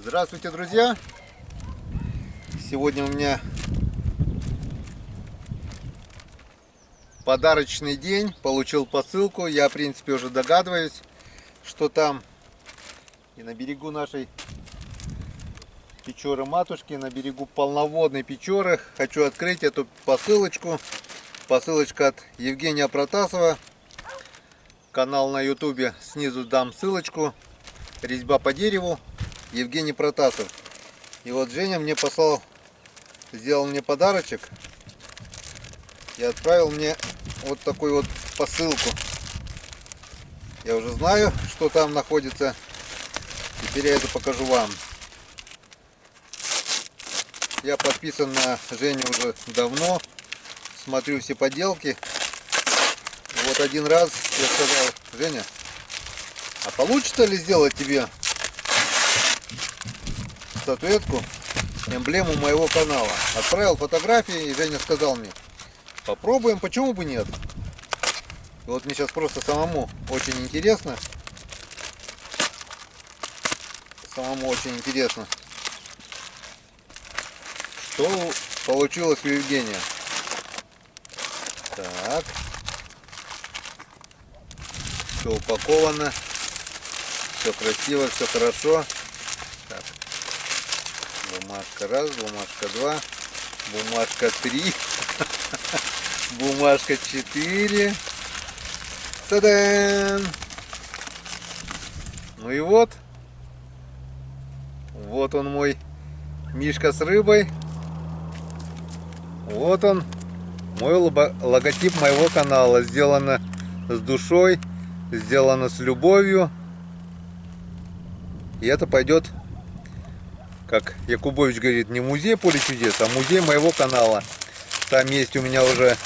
Здравствуйте, друзья! Сегодня у меня подарочный день. Получил посылку. Я, в принципе, уже догадываюсь, что там. И на берегу нашей Печоры матушки, на берегу полноводной Печоры, хочу открыть эту посылочку. Посылочка от Евгения Протасова. Канал на ютубе. Снизу дам ссылочку. Резьба по дереву. Евгений Протасов. И вот Женя мне послал, сделал мне подарочек и отправил мне вот такую вот посылку. Я уже знаю, что там находится. Теперь я это покажу вам. Я подписан на Женю уже давно. Смотрю все поделки. И вот один раз я сказал: Женя, а получится ли сделать тебе статуэтку, эмблему моего канала? Отправил фотографии, и Женя сказал мне: попробуем, почему бы нет. И вот мне сейчас просто самому очень интересно. Что получилось у Евгения. Так. Все упаковано. Все красиво, все хорошо. Так. Бумажка раз, бумажка два, бумажка три, бумажка 4. Та-дам! Ну и вот. Вот он, мой мишка с рыбой. Вот он, мой логотип моего канала. Сделано с душой, сделано с любовью. И это пойдет, как Якубович говорит, не музей поле чудес, а музей моего канала. Там есть у меня уже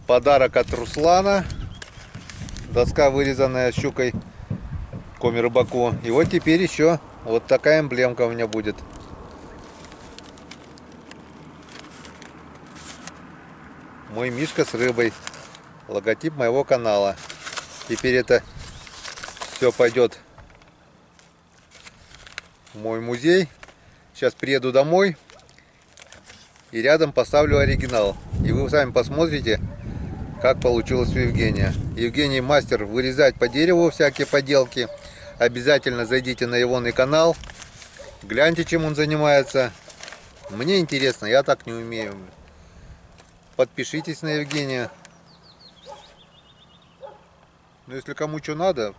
подарок от Руслана. Доска, вырезанная щукой Коми Рыбаку. И вот теперь еще вот такая эмблемка у меня будет. Мой мишка с рыбой. Логотип моего канала. Теперь это все пойдет в мой музей. Сейчас приеду домой и рядом поставлю оригинал. И вы сами посмотрите, как получилось у Евгения. Евгений мастер вырезать по дереву всякие поделки. Обязательно зайдите на его канал. Гляньте, чем он занимается. Мне интересно, я так не умею. Подпишитесь на Евгения. Ну, если кому что надо,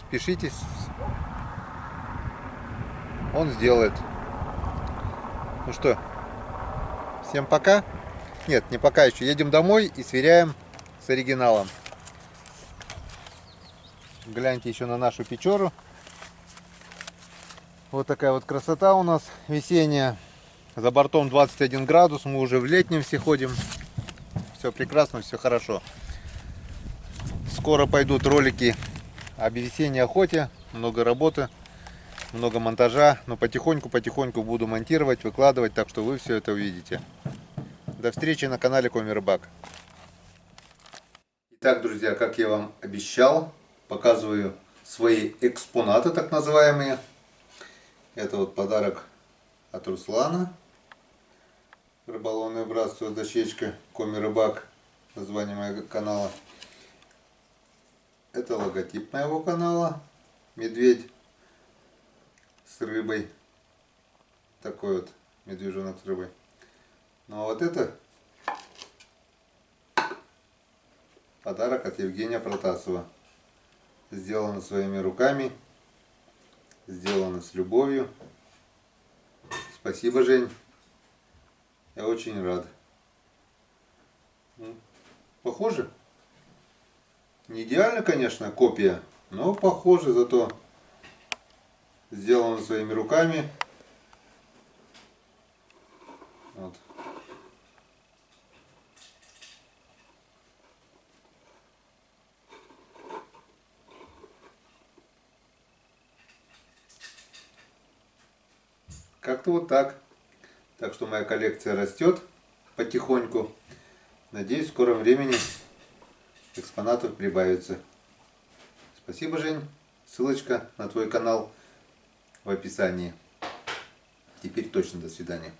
спешитесь. Он сделает. Ну что, всем пока. Нет, не пока еще. Едем домой и сверяем с оригиналом. Гляньте еще на нашу Печору. Вот такая вот красота у нас весенняя. За бортом 21 градус. Мы уже в летнем все ходим. Все прекрасно, все хорошо. Скоро пойдут ролики об весенней охоте. Много работы, много монтажа. Но потихоньку буду монтировать, выкладывать. Так что вы все это увидите. До встречи на канале Коми Рыбак. Итак, друзья, как я вам обещал, показываю свои экспонаты, так называемые. Это вот подарок от Руслана. Рыболовное братство, дощечка Коми Рыбак, название моего канала. Это логотип моего канала. Медведь с рыбой. Такой вот медвежонок с рыбой. Ну а вот это подарок от Евгения Протасова. Сделано своими руками. Сделано с любовью. Спасибо, Жень. Я очень рад. Похоже? Не идеально, конечно, копия, но похоже, зато сделано своими руками. Вот. Как-то вот так. Так что моя коллекция растет потихоньку. Надеюсь, в скором времени экспонатов прибавится. Спасибо, Жень. Ссылочка на твой канал в описании. Теперь точно до свидания.